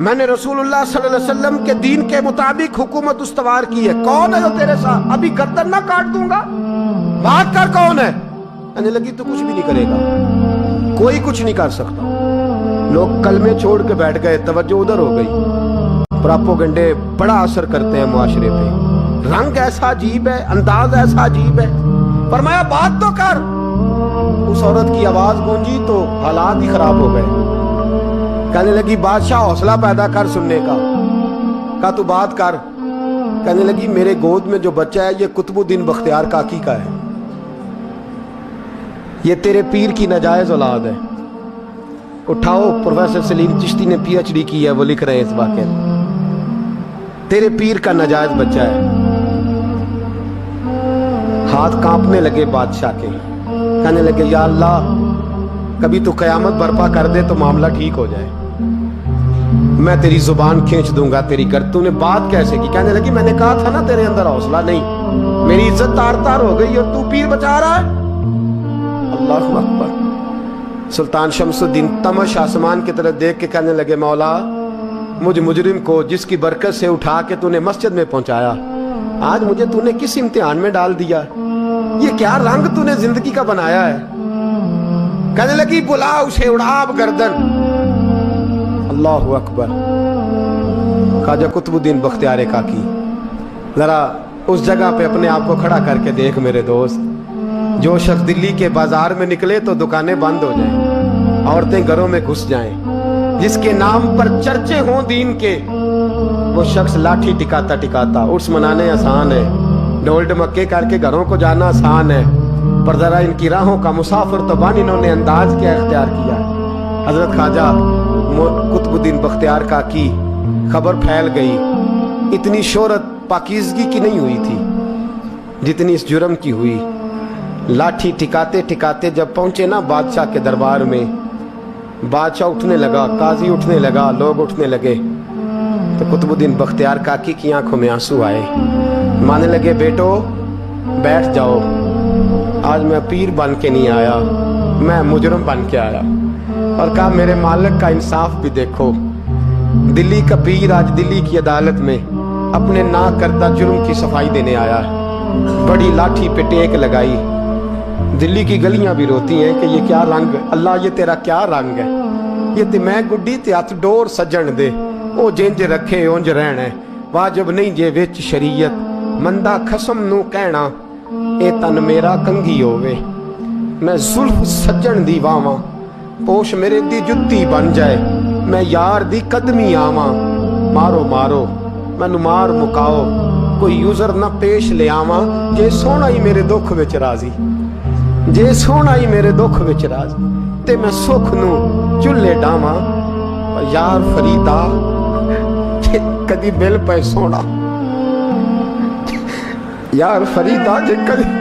میں نے رسولullah صلی اللہ علیہ وسلم کے دین کے مطابق حکومت استوار کی ہے. کون ہے جو تیرے ساتھ؟ ابھی گردن نہ کاٹ دوں گا. بات کر کون ہے؟ کہنے لگی تو کچھ بھی نہیں کرے گا, کوئی کچھ نہیں کر سکتا. لوگ کلمے چھوڑ کے بیٹھ گئے, توجہ ادھر ہو گئی. پراپوگنڈے بڑا اثر کرتے ہیں معاشرے پہ. رنگ ایسا عجیب ہے, انداز ایسا عجیب ہے. فرمایا بات تو کر. اس عورت کی آواز گونجی تو حالات ہی خراب ہو گئے. کہنے لگی بادشاہ حوصلہ پیدا کر سننے کا. کہا تو بات کر. کہنے لگی میرے گود میں جو بچہ ہے یہ قطب الدین بختیار کاکی کا ہے, یہ تیرے پیر کی ناجائز اولاد ہے. اٹھاؤ, پروفیسر سلیم چشتی نے پی ایچ ڈی کی ہے, وہ لکھ رہے ہیں اس واقعے میں. تیرے پیر کا ناجائز بچہ ہے. ہاتھ کانپنے لگے بادشاہ کے. کہنے لگے یا اللہ کبھی تو قیامت برپا کر دے تو معاملہ ٹھیک ہو جائے, میں تیری زبان کھینچ دوں گا تیری گر. تو نے بات کیسے کی؟ کہنے لگی میں نے کہا تھا نا تیرے اندر حوصلہ نہیں, میری عزت تار تار ہو گئی اور تو پیر بچا رہا ہے. اللہ اکبر. سلطان شمس الدین تمش آسمان کی طرف دیکھ کے کہنے لگے مولا مجھ مجرم کو جس کی برکت سے اٹھا کے تو نے مسجد میں پہنچایا, آج مجھے تو نے کس امتحان میں ڈال دیا؟ یہ کیا رنگ تو نے زندگی کا بنایا ہے؟ کہنے لگی بلا اسے, اڑاب گردن. اللہ اکبر. خواجہ قطب الدین بختیار کاکی, ذرا اس جگہ پہ اپنے آپ کو کھڑا کر کے دیکھ میرے دوست. جو شخص دلی کے بازار میں نکلے تو دکانیں بند ہو جائیں, عورتیں گھروں میں گھس جائیں, جس کے نام پر چرچے ہوں دین کے, وہ شخص لاٹھی ٹکاتا ٹکاتا. عرس منانے آسان ہے, ڈھول ڈمکے کر کے گھروں کو جانا آسان ہے, پر ذرا ان کی راہوں کا مسافر تو بان انہوں نے انداز کیا اختیار کیا. حضرت خواجہ قطب الدین بختیار کاکی, خبر پھیل گئی. اتنی شہرت پاکیزگی کی نہیں ہوئی تھی جتنی اس جرم کی ہوئی. لاٹھی ٹکاتے ٹکاتے جب پہنچے نا بادشاہ کے دربار میں, بادشاہ اٹھنے لگا, قاضی اٹھنے لگا, لوگ اٹھنے لگے, تو قطب الدین بختیار کاکی کی آنکھوں میں آنسو آئے. مانے لگے بیٹو بیٹھ جاؤ, آج میں پیر بن کے نہیں آیا, میں مجرم بن کے آیا. اور کہا میرے مالک کا انصاف بھی دیکھو, دلی کا پیر آج دلی کی عدالت میں اپنے نا کردہ جرم کی صفائی دینے آیا. بڑی لاٹھی پہ ٹیک لگائی. دلی کی گلیاں بھی روتی ہیں کہ یہ کیا رنگ, اللہ یہ تیرا کیا رنگ ہے. یہ تے میں گڈی تے ہاتھ ڈور سجن دے, او جنج رکھے اونج رہنا ہے, واجب نہیں جے وچ شریعت, مندہ خسم نو کہنا اے تن میرا کنگھی ہووے. میں زلف سجن دی واواں, پوش میرے دی جتی بن جائے, میں یار دی قدمی آواں. مارو مارو مینو مار مکاؤ, کوئی یوزر نہ پیش لے آواں, جے سونا ہی میرے دکھ وچ راضی, جے سونا ہی میرے دکھ وچ راضی, تے میں سکھ نو چلے ڈاواں. یار فریدا جے کدی مل پے سونا, یار فریدا جے کدی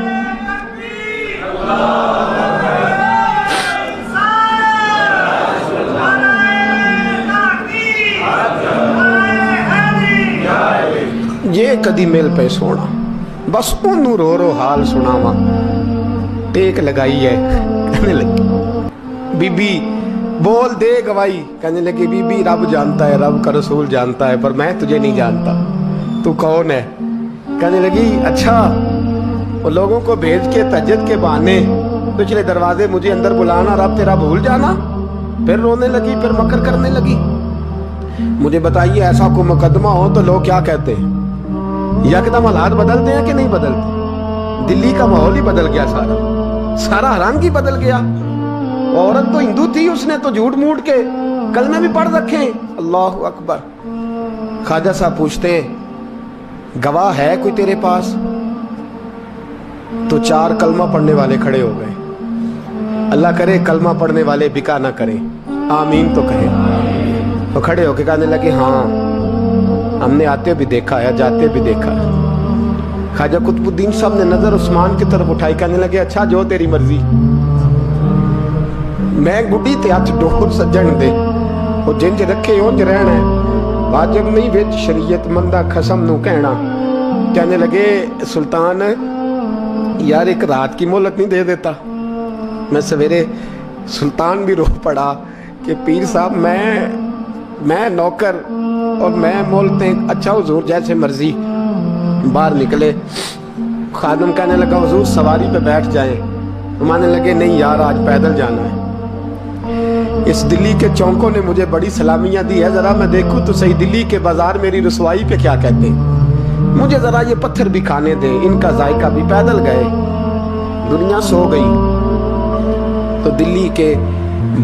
یہ کدی مل پہ سونا, بس انہوں رو رو حال سناواں. ٹیک لگائی ہے. کہنے لگی بی بی بول دے گواہی. کہنے لگی بی بی رب جانتا ہے, رب کا رسول جانتا ہے, پر میں تجھے نہیں جانتا, تو کون ہے؟ کہنے لگی اچھا وہ لوگوں کو بھیج کے تہجد کے بہانے پچھلے دروازے مجھے اندر بلانا, رب تیرا بھول جانا. پھر رونے لگی, پھر مکر کرنے لگی. مجھے بتائیے ایسا کوئی مقدمہ ہو تو لوگ کیا کہتے ہیں؟ یکدم حالات بدلتے ہیں کہ نہیں بدلتے؟ دلی کا ماحول ہی بدل گیا, سارا رنگ ہی بدل گیا. عورت تو ہندو تھی, اس نے تو جھوٹ موٹ کے کلمے بھی پڑھ رکھے. اللہ اکبر. خواجہ صاحب پوچھتے ہیں گواہ ہے کوئی تیرے پاس؟ تو 4 کلمہ پڑھنے والے کھڑے ہو گئے. اللہ کرے کلمہ پڑھنے والے بکا نہ کریں, آمین تو کہیں. تو کھڑے ہو کے کہنے لگے ہاں ہم نے آتے بھی دیکھا ہے, جاتے بھی دیکھا ہے. خواجہ قطب الدین صاحب نے نظر عثمان کی طرف اٹھائی. کہنے لگے اچھا جو تیری مرضی, میں گڈی تے ہاتھ ڈور سجن دے, وہ جنج رکھے اونج رہنا ہے, واجب نہیں وچ شریعت, مندہ خسم نو کہنا. کہنے لگے سلطان یار ایک رات کی مہلت نہیں دے دیتا؟ میں سویرے سلطان بھی رو پڑا کہ پیر صاحب میں میں نوکر اور میں بولتے ہیں اچھا حضور جیسے مرضی. باہر نکلے, خادم کہنے لگا حضور سواری پہ بیٹھ جائیں. مانے لگے نہیں یار آج پیدل جانا ہے. اس دلی کے چونکوں نے مجھے بڑی سلامیاں دی ہے, ذرا میں دیکھوں تو صحیح دلی کے بازار میری رسوائی پہ کیا کہتے ہیں. مجھے ذرا یہ پتھر بھی کھانے دیں, ان کا ذائقہ بھی. پیدل گئے, دنیا سو گئی تو دلی کے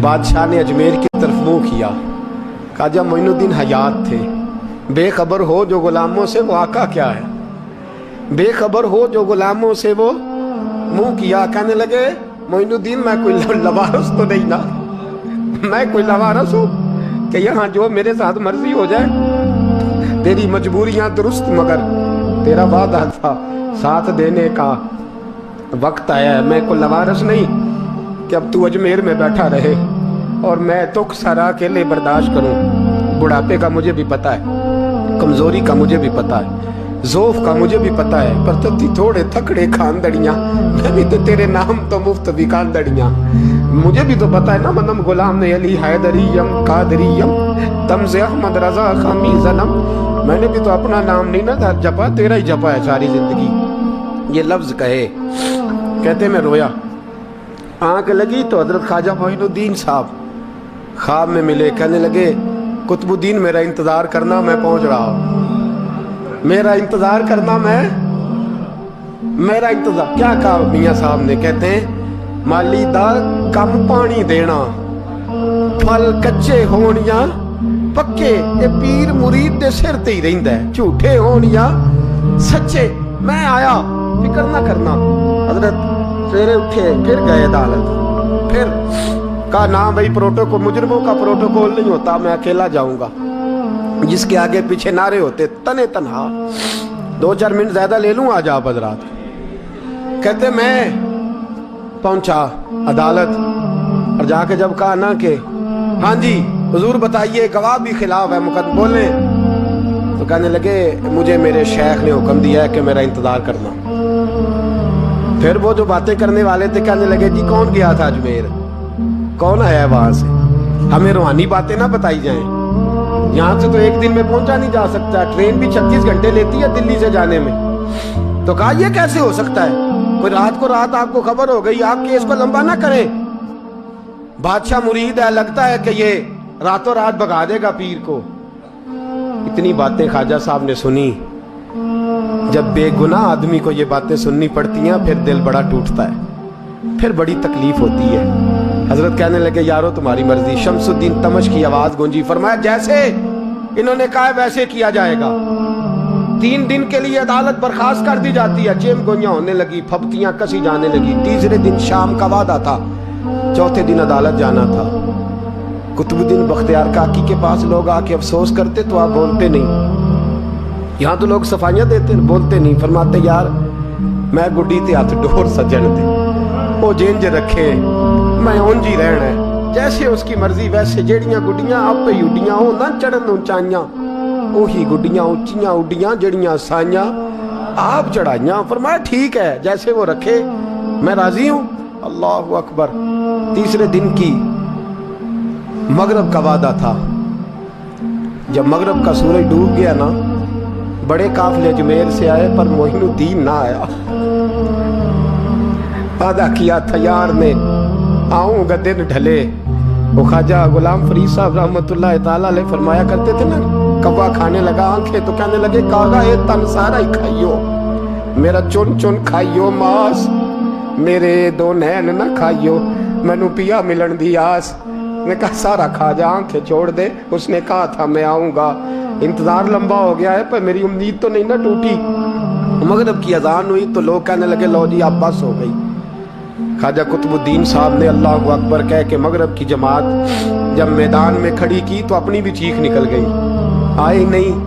بادشاہ نے اجمیر کی طرف منہ کیا. خواجہ معین الدین حیات تھے. بے خبر ہو جو غلاموں سے وہ آقا کیا ہے, بے خبر ہو جو غلاموں سے وہ منہ کیا. کہنے لگے معین الدین میں کوئی لوارث تو نہیں نا, میں کوئی لوارث ہوں کہ یہاں جو میرے ساتھ مرضی ہو جائے. تیری مجبوریاں درست مگر تیرا وعدہ تھا ساتھ دینے کا وقت آیا ہے. میں کوئی لوارث نہیں کہ اب تو اجمیر میں بیٹھا رہے اور میں دکھ سارا اکیلے برداشت کروں. بڑھاپے کا مجھے بھی پتا ہے, کمزوری کا مجھے بھی پتا ہے, ذوف کا مجھے بھی پتا ہے, پر تتی تھوڑے تھکڑے خاندڑیاں, میں بھی تو تیرے نام تو مفت بھی خاندڑیاں. مجھے بھی تو پتا ہے نا منم غلام علی حیدریم قادریم تمز احمد رضا خامی زنم. میں نے بھی تو اپنا نام نہیں نا جپا, تیرا ہی جپا ہے ساری زندگی. یہ لفظ کہے کہتے میں رویا. آنکھ لگی تو حضرت خواجہ معین الدین صاحب خواب میں ملے. کہنے لگے قطب الدین میرا انتظار کرنا, میں پہنچ رہا ہوں. میرا انتظار کرنا, میرا انتظار. کیا کہا میاں صاحب نے؟ کہتے ہیں مالی دا کم پانی دینا, پھل کچے ہونیاں پکے, اے پیر مرید دے سر تے ہی رہندا ہے. جھوٹے ہونیاں سچے, میں آیا فکر نہ کرنا. حضرت سویرے اٹھے, پھر گئے عدالت. پھر کہا نام بھائی پروٹوکول, مجرموں کا پروٹوکول نہیں ہوتا, میں اکیلا جاؤں گا. جس کے آگے پیچھے نعرے ہوتے تنے تنہا. 2-4 منٹ زیادہ لے لوں آج آپ حضرات. کہتے میں پہنچا عدالت اور جا کے جب کہا نا کہ ہاں جی حضور بتائیے گواہ بھی خلاف ہے مقدمہ بولیں, تو کہنے لگے مجھے میرے شیخ نے حکم دیا ہے کہ میرا انتظار کرنا. پھر وہ جو باتیں کرنے والے تھے کہنے لگے جی کون گیا تھا اجمیر, کون آیا ہے وہاں سے, ہمیں روحانی باتیں نہ بتائی جائیں. یہاں سے تو ایک دن میں پہنچا نہیں جا سکتا, ٹرین بھی 36 گھنٹے لیتی ہے دلی سے جانے میں. تو کہا یہ کیسے ہو سکتا ہے, کوئی رات کو رات آپ کو خبر ہو گئی, آپ کیس کو لمبا نہ کریں. بادشاہ مرید ہے, لگتا ہے کہ یہ راتوں رات بھگا دے گا پیر کو. اتنی باتیں خواجہ صاحب نے سنی. جب بے گناہ آدمی کو یہ باتیں سننی پڑتی ہیں پھر دل بڑا ٹوٹتا ہے, پھر بڑی تکلیف ہوتی ہے. حضرت کہنے لگے یارو تمہاری مرضی. شمس الدین تمش کی آواز گونجی, فرمایا جیسے انہوں نے کہا ویسے کیا جائے گا. 3 دن کے لیے عدالت برخاست کر دی جاتی ہے. چیم گوئیاں ہونے لگی, پھپتیاں کسی جانے لگی. تیسرے دن شام کا وعدہ تھا, چوتھے دن عدالت جانا تھا. قطب الدین بختیار کاکی کے پاس لوگ آ کے افسوس کرتے تو آپ بولتے نہیں. یہاں تو لوگ صفائیاں دیتے بولتے نہیں. فرماتے یار میں گڈی تے ہاتھ ڈور سجن دے, وہ جینج رکھے, میں اونجی رہنا ہے جیسے اس کی مرضی. ویسے جیڑیاں گڈیاں آپ ہی اڈیاں ہو نہ چڑھن اونچائیاں, وہی گڈیاں اونچیاں اڈیاں جیڑیاں سائیاں آپ چڑھائیاں. فرمایا ٹھیک ہے جیسے وہ رکھے میں راضی ہوں. اللہ اکبر. تیسرے دن کی مغرب کا وعدہ تھا. جب مغرب کا سورج ڈوب گیا نا, بڑے قافلے اجمیر سے آئے پر معین الدین نہ آیا. وعدہ کیا تھا یار نے آؤں گا دن ڈھلے. وہ خواجہ غلام فرید صاحب رحمۃ اللہ تعالیٰ علیہ فرمایا کرتے تھے نا, کوا کھانے لگا آنکھیں تو کہنے لگے کاغا اے تن سارا ہی کھائیو, میرا چن چن کھائیو ماس, میرے 2 نین نہ کھائیو, مینو پیا ملن دی آس. نے کہا سارا کھا جا, آنکھیں چھوڑ دے. اس نے کہا تھا میں آؤں گا, انتظار لمبا ہو گیا ہے پر میری امید تو نہیں نہ ٹوٹی. مغرب کی اذان ہوئی تو لوگ کہنے لگے لو جی اب بس ہو گئی. خواجہ قطب الدین صاحب نے اللہ اکبر کہہ کے مغرب کی جماعت جب میدان میں کھڑی کی تو اپنی بھی چیخ نکل گئی, آئے نہیں.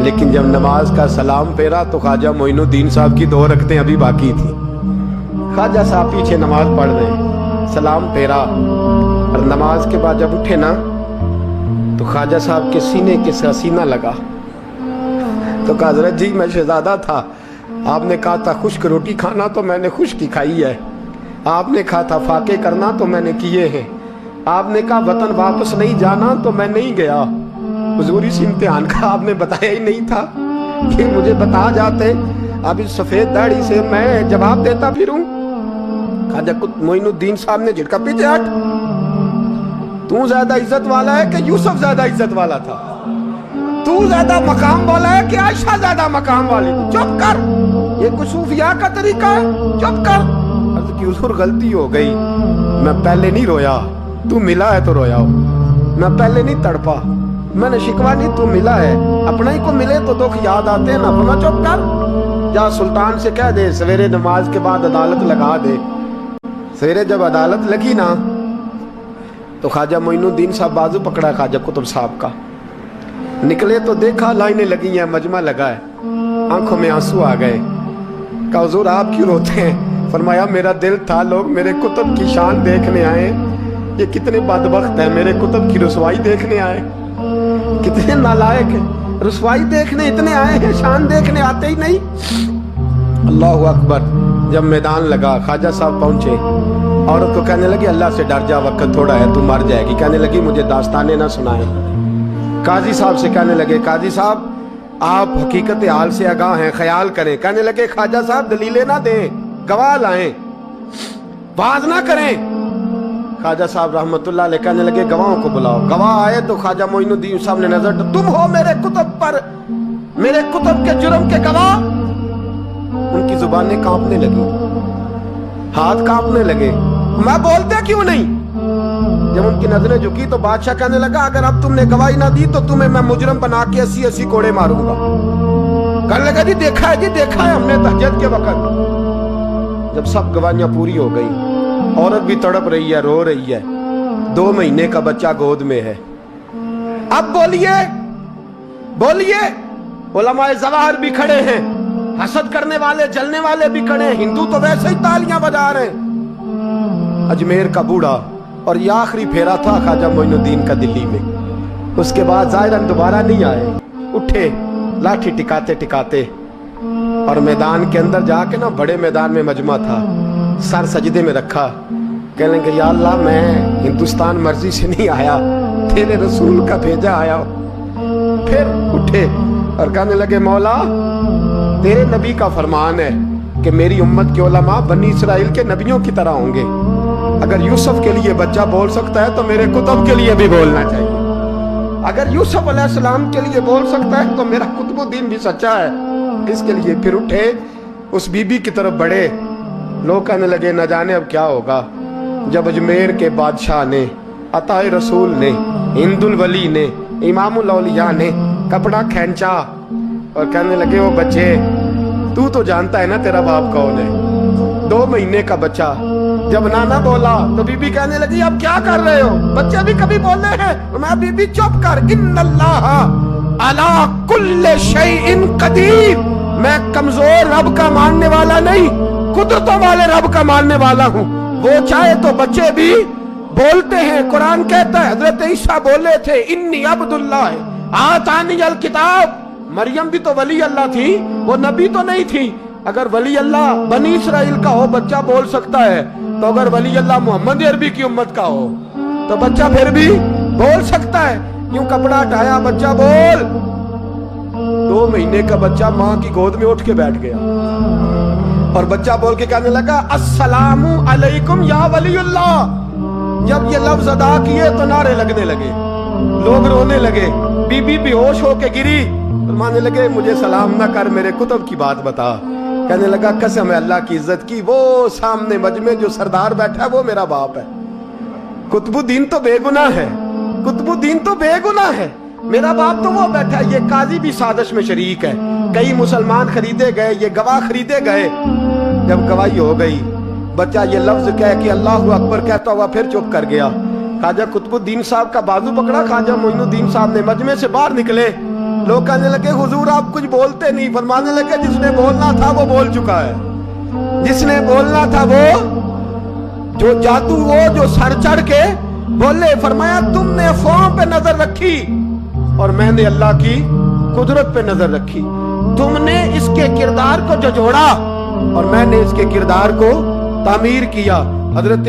لیکن جب نماز کا سلام پھیرا تو خواجہ معین الدین صاحب کی 2 رکعتیں ابھی باقی تھیں. خواجہ صاحب پیچھے نماز پڑھ رہے ہیں, سلام پھیرا اور نماز کے بعد جب اٹھے نا تو خواجہ صاحب کے سینے کے ساتھ سینہ لگا. تو کہا حضرت جی میں شہزادہ تھا, آپ نے کہا تھا خشک روٹی کھانا تو میں نے خشک ہی کھائی ہے, آپ نے کہا تھا فاقے کرنا تو میں نے کیے ہیں, آپ نے کہا وطن واپس نہیں جانا تو میں نہیں گیا. حضور اس امتحان کا آپ نے بتایا ہی نہیں تھا کہ مجھے بتا جاتے, اب اس سفید داڑھی سے میں جواب دیتا پھروں. خواجہ معین الدین صاحب نے جھٹکا, پیچھے ہٹ, تو زیادہ عزت والا ہے کہ یوسف زیادہ عزت والا تھا؟ تو زیادہ مقام والا ہے کہ عائشہ زیادہ مقام والی تھی؟ چپ کر, یہ کچھ صوفیاء کا طریقہ ہے, چپ کر. عرض کی حضور غلطی ہو گئی, میں پہلے نہیں رویا, تو ملا ہے تو رویا ہو. میں پہلے نہیں تڑپا, میں نے شکوا نہیں, تو ملا ہے. اپنا ہی کو ملے تو دکھ یاد آتے ہیں نا. فرمایا چپ کر, جا سلطان سے کہہ دے سویرے نماز کے بعد عدالت لگا دے. سویرے جب عدالت لگی نا تو خواجہ معین الدین صاحب بازو پکڑا خواجہ قطب صاحب کا, نکلے تو دیکھا لائنیں لگی ہیں, مجمع لگا ہے, آنکھوں میں آنسو آ گئے. کہا حضور آپ کیوں روتے ہیں؟ فرمایا میرا دل تھا لوگ میرے کتب کی شان دیکھنے آئے, یہ کتنے بدبخت ہیں, میرے کتب کی رسوائی دیکھنے آئے. کتنے نالائق ہیں, رسوائی دیکھنے اتنے آئے ہیں, شان دیکھنے آتے ہی نہیں. اللہ اکبر. جب میدان لگا خواجہ صاحب پہنچے, عورت کو کہنے لگی اللہ سے ڈر جا, وقت تھوڑا ہے, تو مر جائے گی. کہنے لگی مجھے داستانیں نہ سنائیں. قاضی صاحب سے کہنے لگے قاضی صاحب آپ حقیقت حال سے آگاہ ہیں, خیال کریں. کہنے لگے خواجہ صاحب دلیلیں نہ دیں, گواہ لائیں, باز نہ کریں. خواجہ صاحب رحمت اللہ علیہ کہنے لگے گواہوں کو بلاؤ. گواہ آئے تو خواجہ معین الدین صاحب نے نظر, تم ہو میرے کتب پر, میرے کتب کے جرم کے گواہ. ان کی زبانیں کانپنے لگی, ہاتھ کانپنے لگے, میں بولتے کیوں نہیں؟ جب ان کی نظریں جھکی تو بادشاہ کہنے لگا اگر اب تم نے گواہی نہ دی تو تمہیں میں مجرم بنا کے 80 کوڑے ماروں گا. کہنے لگا جی دیکھا ہے ہم نے تہجد کے وقت. جب سب گواہیاں پوری ہو گئی, عورت بھی تڑپ رہی ہے, رو رہی ہے, 2 مہینے کا بچہ گود میں ہے. اب بولیے, علماء ظواہر بھی کھڑے ہیں, حسد کرنے والے جلنے والے بھی کھڑے ہیں, ہندو تو ویسے ہی تالیاں بجا رہے ہیں. اجمیر کا بوڑھا, اور یہ آخری پھیرا تھا خواجہ معین الدین کا دلی میں. اس کے بعد ظاہراً دوبارہ نہیں آئے. اٹھے لاٹھی ٹکاتے ٹکاتے, اور میدان کے اندر جا کے نا, بڑے میدان میں مجمع تھا, سر سجدے میں رکھا. کہنے کہ یا اللہ میں ہندوستان مرضی سے نہیں آیا, تیرے رسول کا بھیجا آیا. پھر اٹھے اور کہنے لگے مولا تیرے نبی کا فرمان ہے کہ میری امت کے علماء بنی اسرائیل کے نبیوں کی طرح ہوں گے. اگر یوسف کے لیے بچہ بول سکتا ہے تو میرے کتب کے لیے بھی بولنا چاہیے. اگر یوسف علیہ السلام کے لیے بول سکتا ہے تو میرا قطب الدین بھی سچا ہے. اس کے لیے پھر اٹھے, اس بی بی کی طرف بڑھے. لوگ کہنے لگے نہ جانے اب کیا ہوگا. جب اجمیر کے بادشاہ نے, عطا رسول نے, ہند الولی نے, امام الاولیاء نے کپڑا کھینچا اور کہنے لگے وہ بچے تو جانتا ہے نا تیرا باپ کون ہے, 2 مہینے کا بچہ. جب نانا بولا تو بی بی کہنے لگی اب کیا کر رہے ہو, بچے بھی کبھی بولے ہیں. میں بی بی چپ کر, ان اللہ علی کل شیء قدیر, میں کمزور رب کا ماننے والا نہیں, قدرتوں والے رب کا ماننے والا ہوں. وہ چاہے تو بچے بھی بولتے ہیں. قرآن کہتا ہے حضرت عیسیٰ بولے تھے انی عبداللہ آتانی الکتاب. مریم بھی تو ولی اللہ تھی, وہ نبی تو نہیں تھی. اگر ولی اللہ بنی اسرائیل کا ہو بچہ بول سکتا ہے, تو اگر ولی اللہ محمد عربی کی امت کا ہو تو بچہ پھر بھی بول سکتا ہے. یوں کپڑا ہٹایا, بچہ بول. 2 مہینے کا بچہ ماں کی گود میں اٹھ کے بیٹھ گیا اور بچہ بول کے کہنے لگا السلام علیکم یا ولی اللہ. جب یہ لفظ ادا کیے تو نعرے لگنے لگے, لوگ رونے لگے. بی بی بے ہوش ہو کے گری, فرمانے لگے مجھے سلام نہ کر, میرے کتب کی بات بتا. کہنے لگا قسم ہے اللہ کی عزت کی, وہ سامنے مجمع جو سردار بیٹھا ہے وہ میرا باپ ہے. قطب الدین تو بے گناہ ہے, قطب الدین تو بے گناہ ہے, میرا باپ تو وہ بیٹھا ہے. یہ قاضی بھی سازش میں شریک ہے, کئی مسلمان خریدے گئے, یہ گواہ خریدے گئے. جب گواہی ہو گئی, بچہ یہ لفظ کہہ کہ اللہ اکبر کہتا ہوا پھر چپ کر گیا. خواجہ قطب الدین صاحب کا بازو پکڑا, خواجہ معین الدین صاحب نے مجمع سے باہر نکلے. لوگ کہنے لگے حضور آپ کچھ بولتے نہیں. فرمانے لگے جس نے بولنا تھا وہ بول چکا ہے, جس نے بولنا تھا وہ, جو جادو وہ جو سر چڑھ کے بولے. فرمایا تم نے افواہوں پہ نظر رکھی اور میں نے اللہ کی قدرت پہ نظر رکھی. تم نے اس کے کردار کو جھجھوڑا اور میں نے اس کے کردار کو تعمیر کیا. حضرت